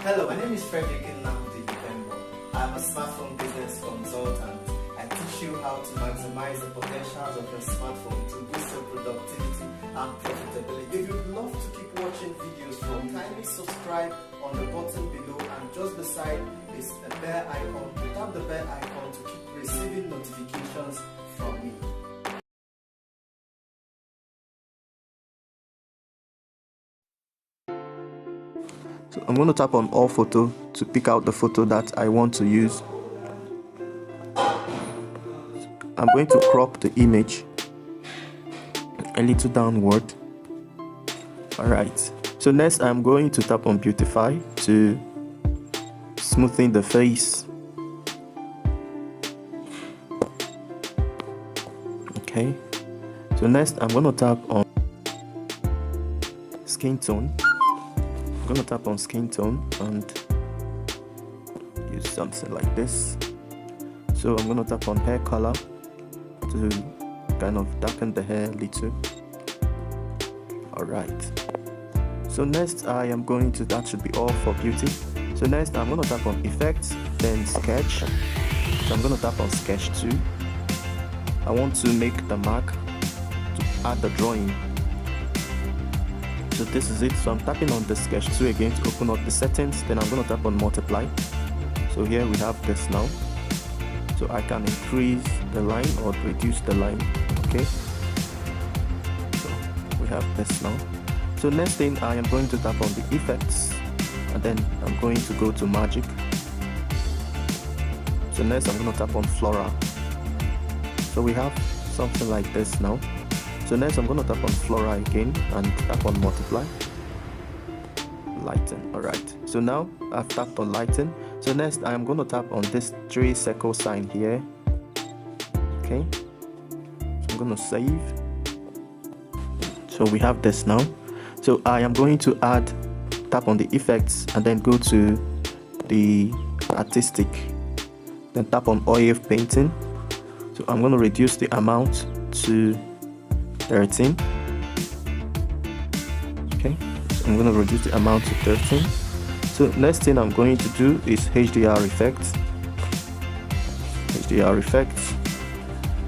Hello, my name is Frederick Nnamdi Dipembo. I'm a smartphone business consultant. I teach you how to maximize the potentials of your smartphone to boost your productivity and profitability. If you'd love to keep watching videos from, kindly subscribe on the button below, and just beside is a bell icon. Tap the bell icon to keep receiving notifications from me. So I'm going to tap on all photo to pick out the photo that I want to use. I'm going to crop the image a little downward. Alright, so next I'm going to tap on beautify to smoothen the face. Okay, so next I'm going to tap on skin tone. I'm going to tap on skin tone and use something like this. So I'm going to tap on hair color to kind of darken the hair a little. Alright, so next I am going to, that should be all for beauty. So next I'm going to tap on effects, then sketch. So I'm going to tap on sketch 2. I want to make the mark to add the drawing. So this is it. So I'm tapping on the sketch 2 again to open up the settings. Then I'm going to tap on multiply. So here we have this now. So I can increase the line or reduce the line. Okay, so we have this now. So next thing, I am going to tap on the effects, and then I'm going to go to magic. So next I'm going to tap on floral. So we have something like this now. So next I'm going to tap on floral again and tap on multiply, lighten. Alright, so now I've tapped on lighten. So next I'm going to tap on this 3 circle sign here. Okay, so I'm going to save. So we have this now. So I am going to tap on the effects and then go to the artistic, then tap on oil painting. So I'm going to reduce the amount to 13. Okay, so I'm going to reduce the amount to 13. So next thing I'm going to do is HDR effects. HDR effects.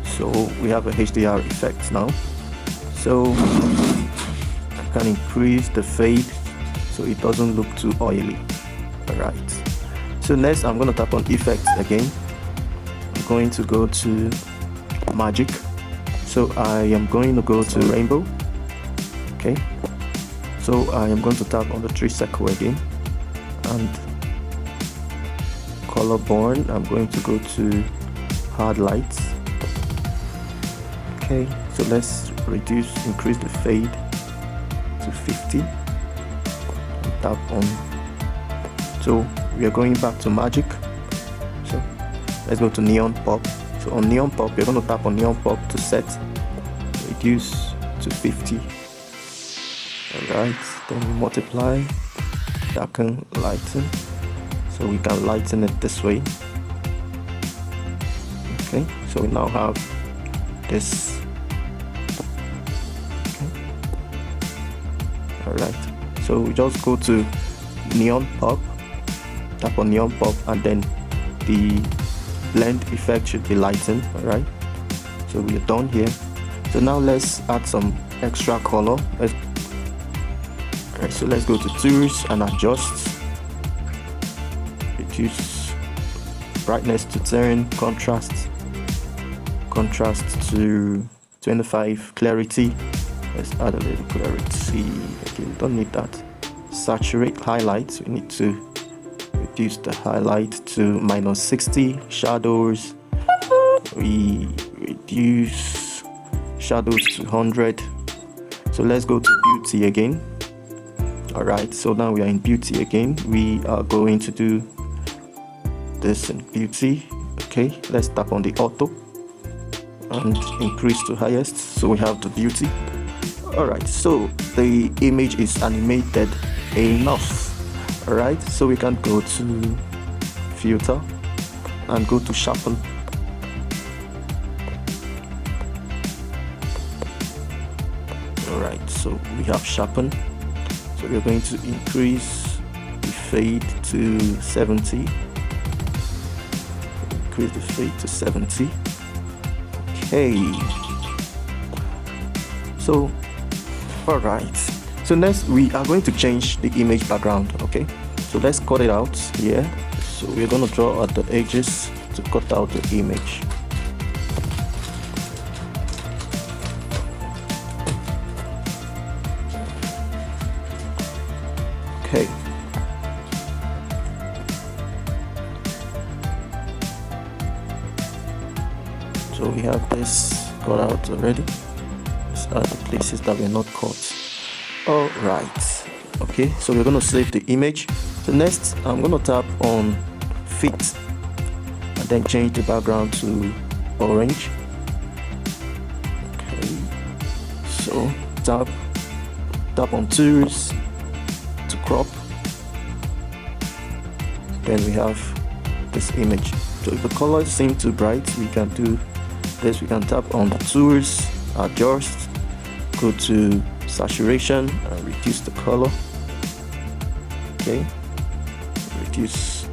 So we have a HDR effect now. So I can increase the fade so it doesn't look too oily. Alright. So next I'm going to tap on effects again. I'm going to go to magic. So I am going to go to rainbow. Okay, so I am going to tap on the 3 circle again, and color born, I'm going to go to hard lights. Okay, so let's increase the fade to 50 and tap on. So we are going back to magic. So let's go to neon pop. So on neon pop, you're going to tap on neon pop to set reduce to 50. Alright, then we multiply, darken, lighten. So we can lighten it this way. Okay, so we now have this. Okay. Alright, so we just go to neon pop, tap on neon pop, and then the blend effect should be lightened. Alright, so we are done here. So now let's add some extra color. Alright, so let's go to tools and adjust, reduce brightness to 10, contrast to 25, clarity, let's add a little clarity. Okay, we don't need that. Saturate highlights, we need to reduce the highlight to -60. Shadows, we reduce shadows to 100. So let's go to beauty again. Alright, so now we are in beauty again. We are going to do this in beauty. Okay, let's tap on the auto and increase to highest, so we have the beauty. Alright, so the image is animated enough. Alright, so we can go to filter and go to sharpen. Alright, so we have sharpen. So we're going to increase the fade to 70. Increase the fade to 70. Okay. So, alright. So next we are going to change the image background. Okay. So let's cut it out here. So we're going to draw at the edges to cut out the image. Okay. So we have this cut out already. These are the places that were not cut. All right. Okay, so we're going to save the image. So next I'm going to tap on fit and then change the background to orange. Okay, so tap on tools to crop. Then we have this image. So if the colors seem too bright, we can do this. We can tap on the tools, adjust, go to saturation and reduce the color. Okay, reduce.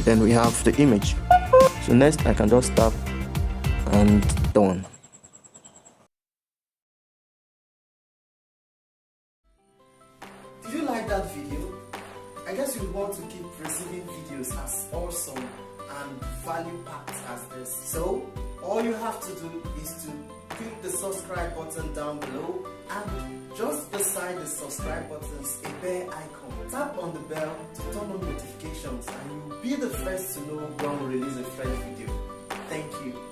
Then we have the image. So next I can just tap and done. Did you like that video? I guess you want to keep receiving videos as awesome and value-packed as this. So all you have to do is to click the subscribe button down below, and just beside the subscribe button is a bell icon. Tap on the bell to turn on notifications and you'll be the first to know when we release a fresh video. Thank you.